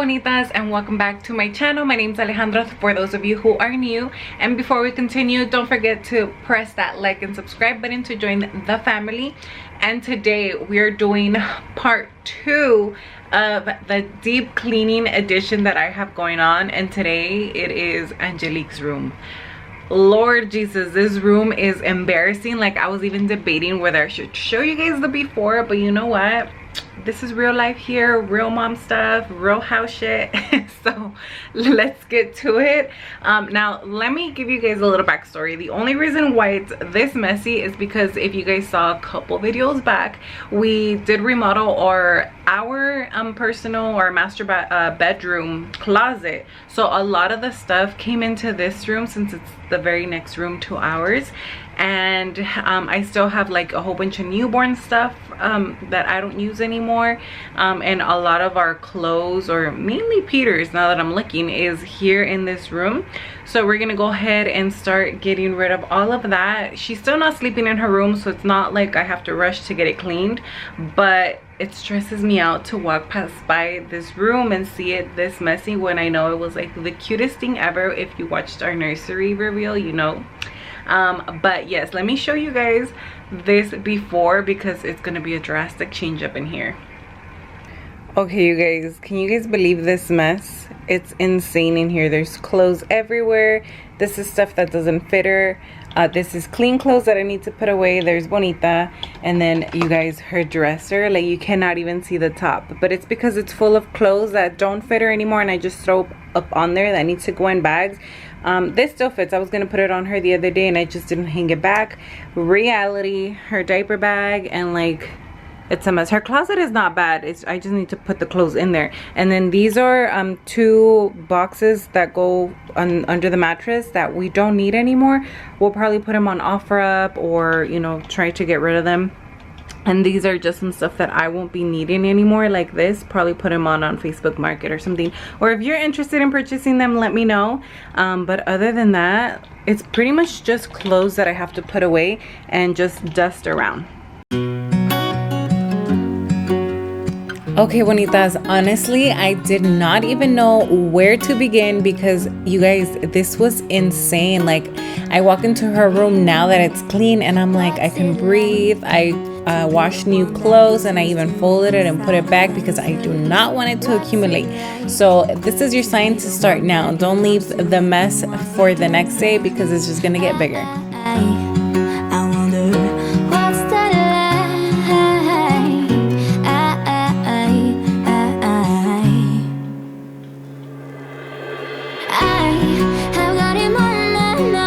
Bonitas, and welcome back to my channel. My name is Alejandra for those of you who are new, and before we continue, don't forget to press that like and subscribe button to join the family. And today we're doing part 2 of the deep cleaning edition that I have going on, and today it is Angelique's room. Lord Jesus, this room is embarrassing. Like, I was even debating whether I should show you guys the before, but you know what, this is real life here, real mom stuff, real house shit. So let's get to it. Now let me give you guys a little backstory. The only reason why it's this messy is because if you guys saw a couple videos back, we did remodel our personal or master bedroom closet. So a lot of the stuff came into this room since it's the very next room to ours. And I still have like a whole bunch of newborn stuff that I don't use anymore, and a lot of our clothes, or mainly Peter's now that I'm looking, is here in this room. So we're gonna go ahead and start getting rid of all of that. She's still not sleeping in her room, so it's not like I have to rush to get it cleaned, but it stresses me out to walk past by this room and see it this messy when I know it was like the cutest thing ever. If you watched our nursery reveal, you know. But yes, let me show you guys this before, because it's gonna be a drastic change up in here. Okay, you guys, can you guys believe this mess? It's insane in here. There's clothes everywhere. This is stuff that doesn't fit her. This is clean clothes that I need to put away. There's Bonita, and then you guys, her dresser, like you cannot even see the top, but it's because it's full of clothes that don't fit her anymore, and I just throw up on there that needs to go in bags. This still fits. I was gonna put it on her the other day and I just didn't hang it back. Reality, her diaper bag, and like, it's a mess. Her closet is not bad. I just need to put the clothes in there. And then these are 2 boxes that go under the mattress that we don't need anymore. We'll probably put them on OfferUp, or you know, try to get rid of them. And these are just some stuff that I won't be needing anymore, like this. Probably put them on Facebook Market or something. Or if you're interested in purchasing them, let me know. But other than that, it's pretty much just clothes that I have to put away and just dust around. Okay, Bonitas, honestly, I did not even know where to begin, because you guys, this was insane. Like, I walk into her room now that it's clean and I'm like, I can breathe. I washed new clothes, and I even folded it and put it back because I do not want it to accumulate. So this is your sign to start now. Don't leave the mess for the next day, because it's just gonna get bigger.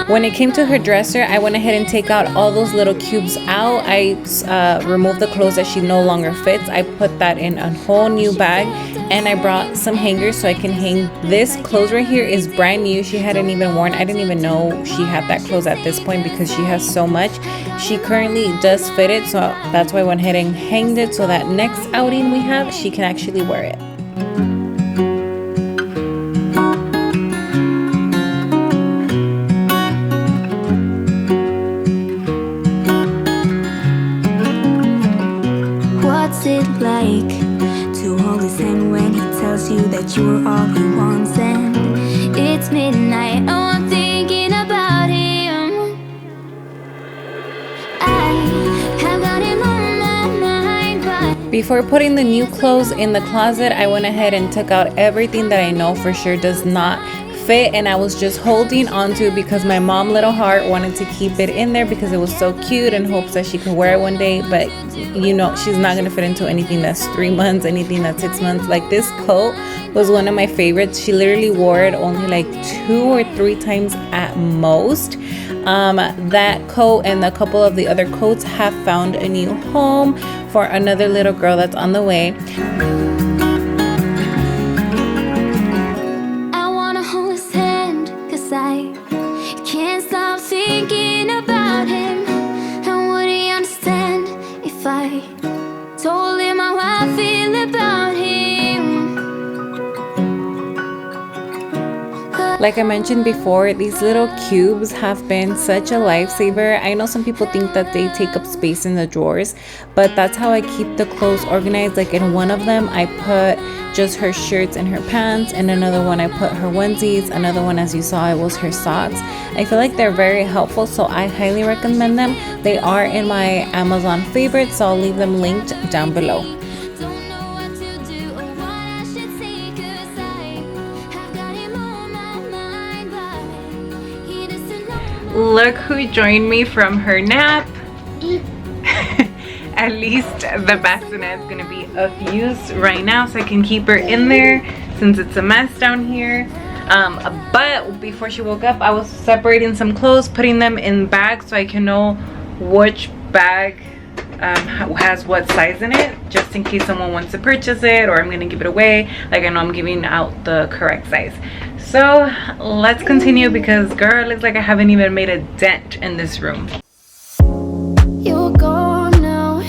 When it came to her dresser, I went ahead and take out all those little cubes out. I removed the clothes that she no longer fits. I put that in a whole new bag, and I brought some hangers so I can hang. This clothes right here is brand new. She hadn't even worn. I didn't even know she had that clothes at this point, because she has so much. She currently does fit it, so that's why I went ahead and hanged it, so that next outing we have, she can actually wear it. Like to hold his hand when he tells you that you are all he wants, and it's midnight. Oh, I'm thinking about him. I have got him on my mind, but before putting the new clothes in the closet, I went ahead and took out everything that I know for sure does not fit, and I was just holding on to it because my mom little heart wanted to keep it in there because it was so cute, in hopes that she could wear it one day. But you know, she's not gonna fit into anything that's 3 months, anything that's 6 months. Like, this coat was one of my favorites. She literally wore it only like 2 or 3 times at most. That coat and a couple of the other coats have found a new home for another little girl that's on the way. I can't stop thinking about him. And would he understand if I told him how I feel about him? Like I mentioned before, these little cubes have been such a lifesaver. I know some people think that they take up space in the drawers, but that's how I keep the clothes organized. Like in one of them, I put just her shirts and her pants, and another one I put her onesies, another one, as you saw, it was her socks. I feel like they're very helpful, so I highly recommend them. They are in my Amazon favorites, so I'll leave them linked down below. Look who joined me from her nap. At least the bassinet is gonna be of use right now, so I can keep her in there since it's a mess down here. But before she woke up, I was separating some clothes, putting them in bags so I can know which bag has what size in it, just in case someone wants to purchase it or I'm gonna give it away. Like, I know I'm giving out the correct size. So let's continue, because girl, it looks like I haven't even made a dent in this room. You're gone now,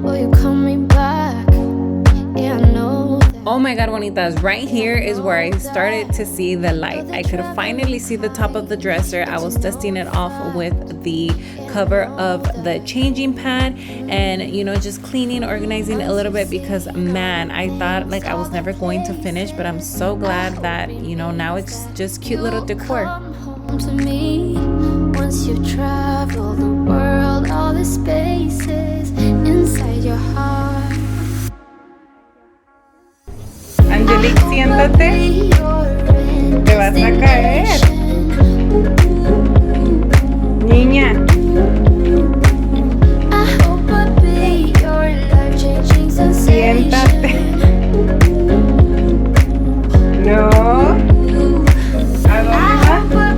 will you call me back? Yeah, I know that. Oh my god, Bonitas, right here is where I started to see the light. I could finally see the top of the dresser. I was dusting it off with the cover of the changing pad and, you know, just cleaning, organizing a little bit, because man, I thought like I was never going to finish, but I'm so glad that, you know, now it's just cute little decor. Come home to me once you travel the world, all the spaces inside your heart. Angelique, siéntate, te vas a caer. Niña. Siéntate. No. ¿A dónde vas?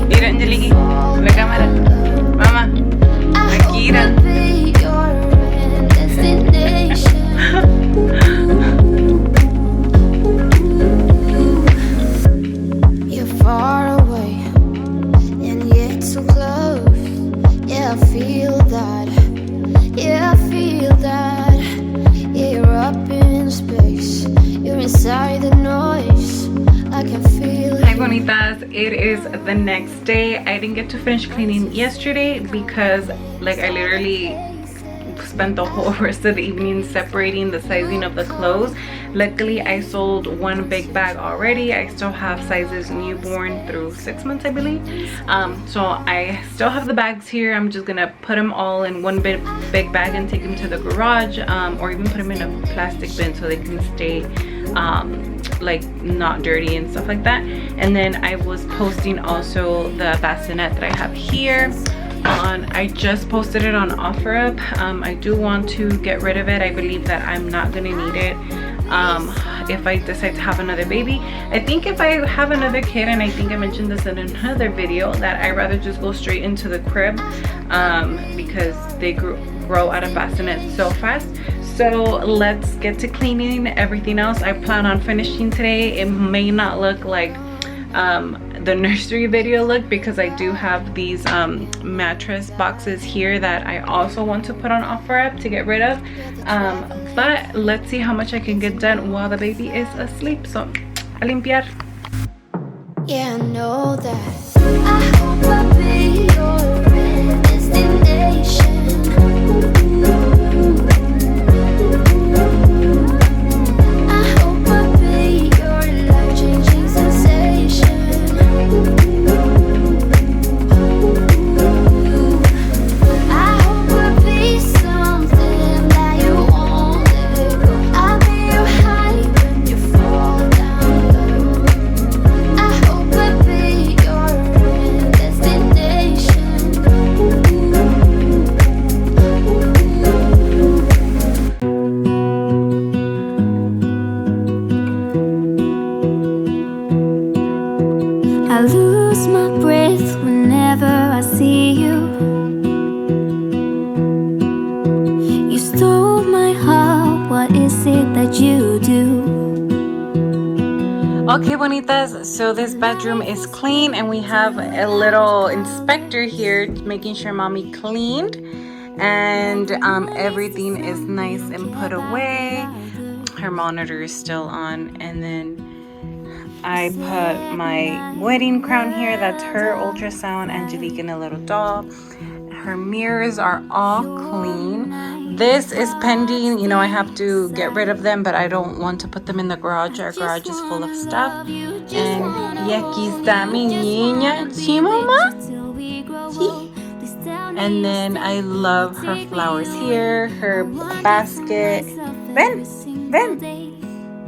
Mira, Angelique, la cámara. Mamá, aquí irá. You're far away and yet so close. Yeah, I feel that. Yeah, I feel that. Yeah, you're up in space. You're inside the noise. I can feel it. Hi Bonitas, it is the next day. I didn't get to finish cleaning yesterday because like I literally spent the whole rest of the evening separating the sizing of the clothes. Luckily I sold one big bag already. I still have sizes newborn through 6 months, I believe. So I still have the bags here. I'm just gonna put them all in one big bag and take them to the garage, or even put them in a plastic bin so they can stay like not dirty and stuff like that. And then I was posting also the bassinet that I have here on, I just posted it on OfferUp. I do want to get rid of it. I believe that I'm not gonna need it if I decide to have another baby. I think if I have another kid, and I think I mentioned this in another video, that I'd rather just go straight into the crib because they grow out of bassinet so fast. So let's get to cleaning everything else. I plan on finishing today. It may not look like the nursery video look, because I do have these mattress boxes here that I also want to put on OfferUp to get rid of, but let's see how much I can get done while the baby is asleep. So a limpiar. Yeah, I know that. I hope I'll be your destination. I lose my breath whenever I see you. You stole my heart, what is it that you do? Okay, Bonitas, so this bedroom is clean and we have a little inspector here making sure mommy cleaned, and everything is nice and put away. her monitor is still on. And then I put my wedding crown here. That's her ultrasound, Angelique, and a little doll. Her mirrors are all clean. This is pending, you know, I have to get rid of them, but I don't want to put them in the garage. Our garage is full of stuff. And aquí está mi niña. ¿Sí, mamá? ¿Sí? And then I love her flowers here, her basket. Ven, ven,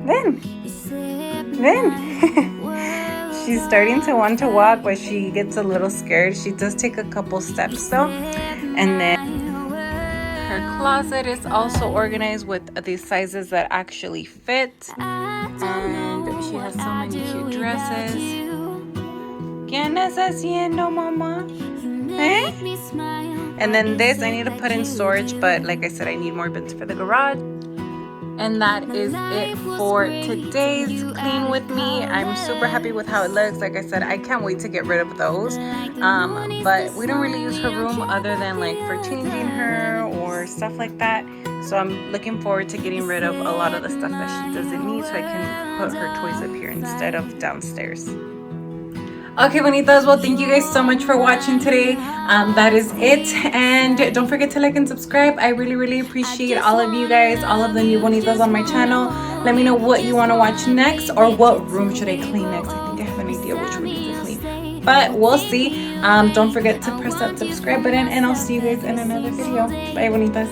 ven, ven. She's starting to want to walk, but she gets a little scared. She does take a couple steps though. And then her closet is also organized with the sizes that actually fit. And she has so many cute dresses. ¿Qué andas haciendo, mamá? Eh? And then this I need to put in storage, but like I said, I need more bins for the garage. And that is it for today's clean with me. I'm super happy with how it looks. Like I said, I can't wait to get rid of those. But we don't really use her room other than like for changing her or stuff like that. So I'm looking forward to getting rid of a lot of the stuff that she doesn't need, so I can put her toys up here instead of downstairs. Okay, bonitas, well, thank you guys so much for watching today. That is it. And don't forget to like and subscribe. I really appreciate all of you guys, all of the new bonitas on my channel. Let me know what you want to watch next, or what room should I clean next. I think I have an idea which room to clean, but we'll see. Don't forget to press that subscribe button, and I'll see you guys in another video. Bye, bonitas.